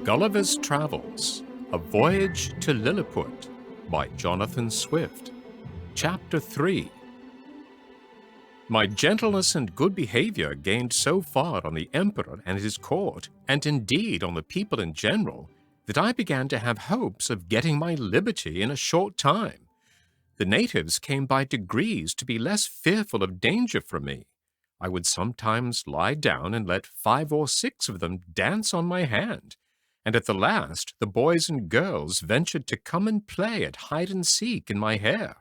Gulliver's Travels, A Voyage to Lilliput by Jonathan Swift. Chapter 3. My gentleness and good behavior gained so far on the emperor and his court, and indeed on the people in general, that I began to have hopes of getting my liberty in a short time. The natives came by degrees to be less fearful of danger from me. I would sometimes lie down and let 5 or 6 of them dance on my hand, and at the last the boys and girls ventured to come and play at hide-and-seek in my hair.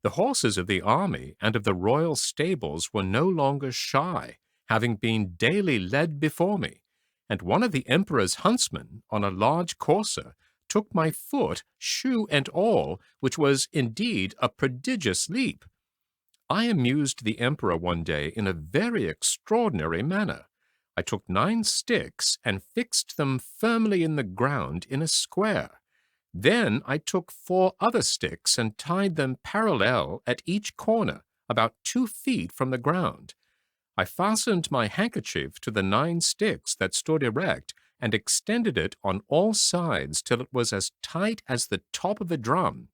The horses of the army and of the royal stables were no longer shy, having been daily led before me, and one of the emperor's huntsmen, on a large courser, took my foot, shoe and all, which was indeed a prodigious leap. I amused the emperor one day in a very extraordinary manner. I took 9 sticks and fixed them firmly in the ground in a square. Then I took 4 other sticks and tied them parallel at each corner, about 2 feet from the ground. I fastened my handkerchief to the 9 sticks that stood erect and extended it on all sides till it was as tight as the top of a drum.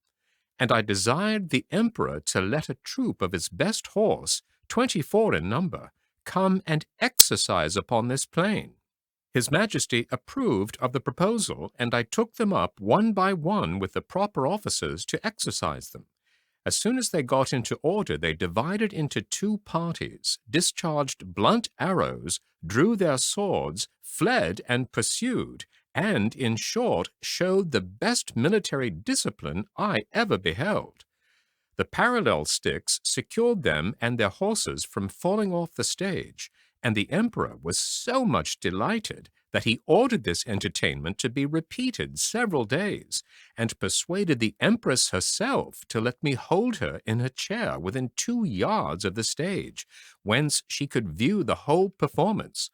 And I desired the emperor to let a troop of his best horse, 24 in number, come and exercise upon this plain. His Majesty approved of the proposal, and I took them up one by one with the proper officers to exercise them. As soon as they got into order, they divided into 2 parties, discharged blunt arrows, drew their swords, fled and pursued, and, in short, showed the best military discipline I ever beheld. The parallel sticks secured them and their horses from falling off the stage, and the emperor was so much delighted that he ordered this entertainment to be repeated several days, and persuaded the empress herself to let me hold her in her chair within 2 yards of the stage, whence she could view the whole performance.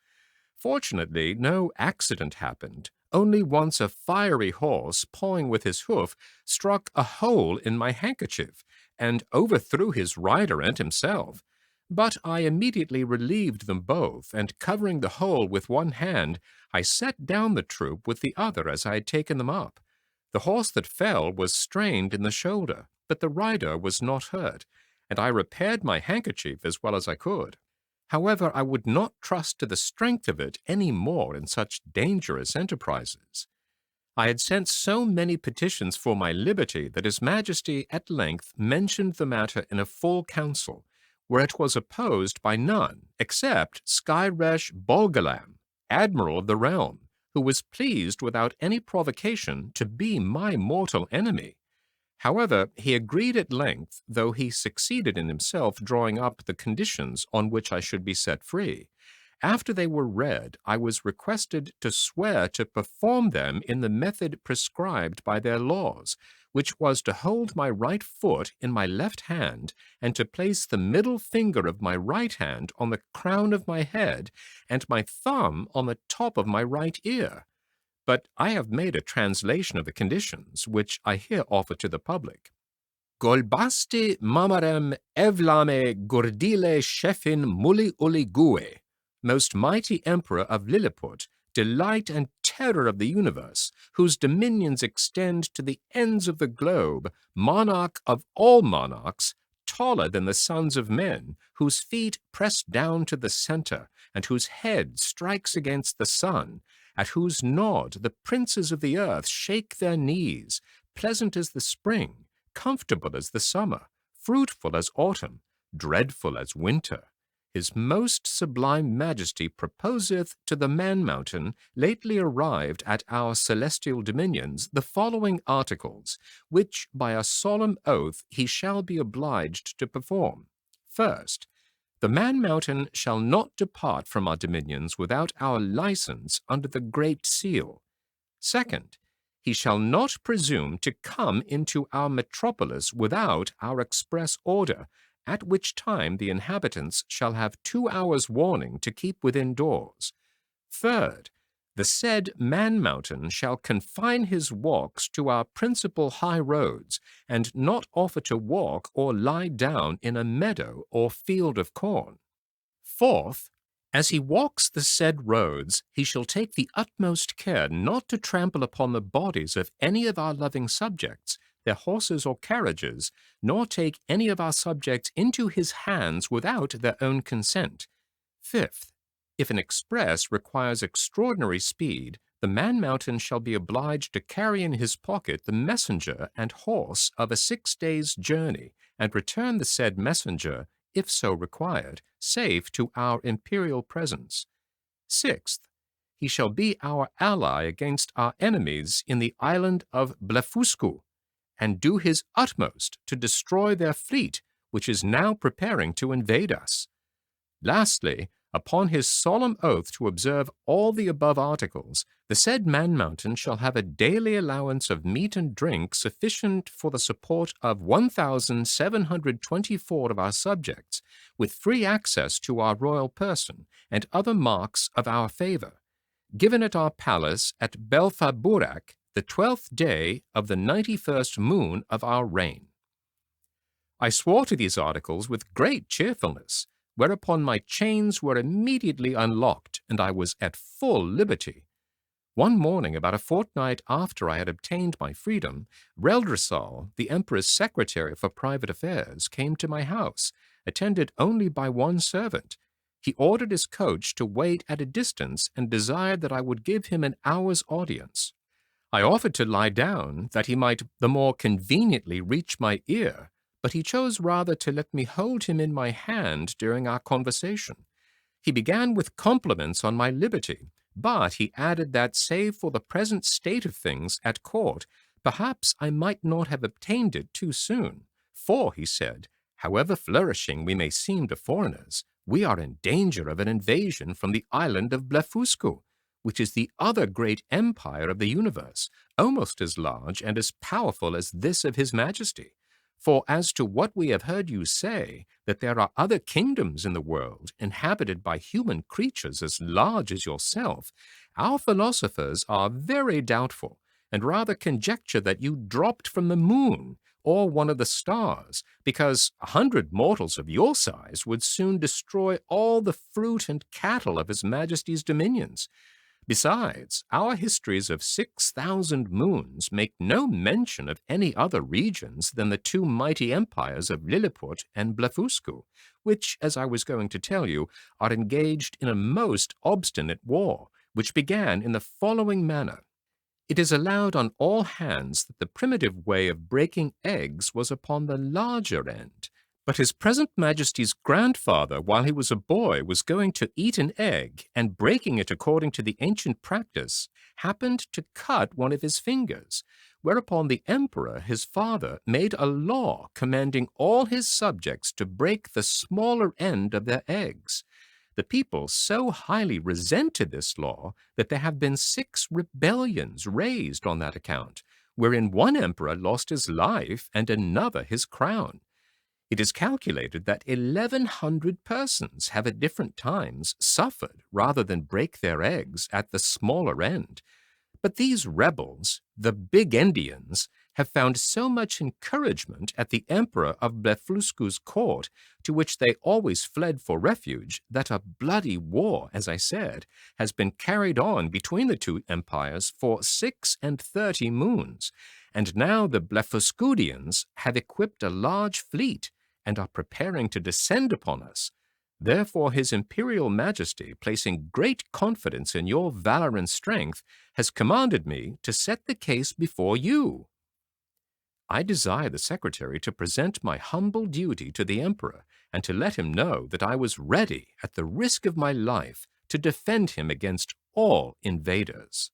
Fortunately, no accident happened. Only once a fiery horse, pawing with his hoof, struck a hole in my handkerchief, and overthrew his rider and himself. But I immediately relieved them both, and covering the hole with one hand, I set down the troop with the other as I had taken them up. The horse that fell was strained in the shoulder, but the rider was not hurt, and I repaired my handkerchief as well as I could. However, I would not trust to the strength of it any more in such dangerous enterprises. I had sent so many petitions for my liberty that His Majesty at length mentioned the matter in a full council, where it was opposed by none except Skyresh Bolgalam, admiral of the realm, who was pleased without any provocation to be my mortal enemy. However, he agreed at length, though he succeeded in himself drawing up the conditions on which I should be set free. After they were read, I was requested to swear to perform them in the method prescribed by their laws, which was to hold my right foot in my left hand, and to place the middle finger of my right hand on the crown of my head, and my thumb on the top of my right ear. But I have made a translation of the conditions, which I here offer to the public. Golbasti mamarem evlame gurdile shefin muli uli gue, most mighty emperor of Lilliput, delight and terror of the universe, whose dominions extend to the ends of the globe, monarch of all monarchs, taller than the sons of men, whose feet press down to the center, and whose head strikes against the sun, at whose nod the princes of the earth shake their knees, pleasant as the spring, comfortable as the summer, fruitful as autumn, dreadful as winter. His most sublime majesty proposeth to the Man-Mountain, lately arrived at our celestial dominions, the following articles, which by a solemn oath he shall be obliged to perform. First, the Man-Mountain shall not depart from our dominions without our license under the Great Seal. Second, he shall not presume to come into our metropolis without our express order, at which time the inhabitants shall have 2 hours' warning to keep within doors. Third, the said Man-Mountain shall confine his walks to our principal high roads, and not offer to walk or lie down in a meadow or field of corn. Fourth, As he walks the said roads, he shall take the utmost care not to trample upon the bodies of any of our loving subjects, their horses or carriages, nor take any of our subjects into his hands without their own consent. Fifth, if an express requires extraordinary speed, the man-mountain shall be obliged to carry in his pocket the messenger and horse of a 6 days' journey, and return the said messenger, if so required, safe to our imperial presence. Sixth, he shall be our ally against our enemies in the island of Blefuscu, and do his utmost to destroy their fleet, which is now preparing to invade us. Lastly, upon his solemn oath to observe all the above articles, the said man-mountain shall have a daily allowance of meat and drink sufficient for the support of 1,724 of our subjects, with free access to our royal person, and other marks of our favor, given at our palace at Belfaburak, the 12th day of the 91st moon of our reign. I swore to these articles with great cheerfulness, whereupon my chains were immediately unlocked, and I was at full liberty. One morning, about a fortnight after I had obtained my freedom, Reldresal, the emperor's secretary for private affairs, came to my house, attended only by one servant. He ordered his coach to wait at a distance and desired that I would give him an hour's audience. I offered to lie down, that he might the more conveniently reach my ear, but he chose rather to let me hold him in my hand during our conversation. He began with compliments on my liberty, but he added that, save for the present state of things at court, perhaps I might not have obtained it too soon. For, he said, however flourishing we may seem to foreigners, we are in danger of an invasion from the island of Blefuscu, which is the other great empire of the universe, almost as large and as powerful as this of His Majesty. For as to what we have heard you say, that there are other kingdoms in the world, inhabited by human creatures as large as yourself, our philosophers are very doubtful, and rather conjecture that you dropped from the moon, or one of the stars, because 100 mortals of your size would soon destroy all the fruit and cattle of His Majesty's dominions. Besides, our histories of 6,000 moons make no mention of any other regions than the two mighty empires of Lilliput and Blefuscu, which, as I was going to tell you, are engaged in a most obstinate war, which began in the following manner. It is allowed on all hands that the primitive way of breaking eggs was upon the larger end, but His present Majesty's grandfather, while he was a boy, was going to eat an egg, and breaking it according to the ancient practice, happened to cut one of his fingers, whereupon the emperor, his father, made a law commanding all his subjects to break the smaller end of their eggs. The people so highly resented this law that there have been 6 rebellions raised on that account, wherein one emperor lost his life and another his crown. It is calculated that 1,100 persons have at different times suffered rather than break their eggs at the smaller end. But these rebels, the Big Endians, have found so much encouragement at the emperor of Blefuscu's court, to which they always fled for refuge, that a bloody war, as I said, has been carried on between the two empires for 36 moons, and now the Blefuscudians have equipped a large fleet, and are preparing to descend upon us. Therefore His Imperial Majesty, placing great confidence in your valor and strength, has commanded me to set the case before you. I desire the secretary to present my humble duty to the emperor, and to let him know that I was ready, at the risk of my life, to defend him against all invaders.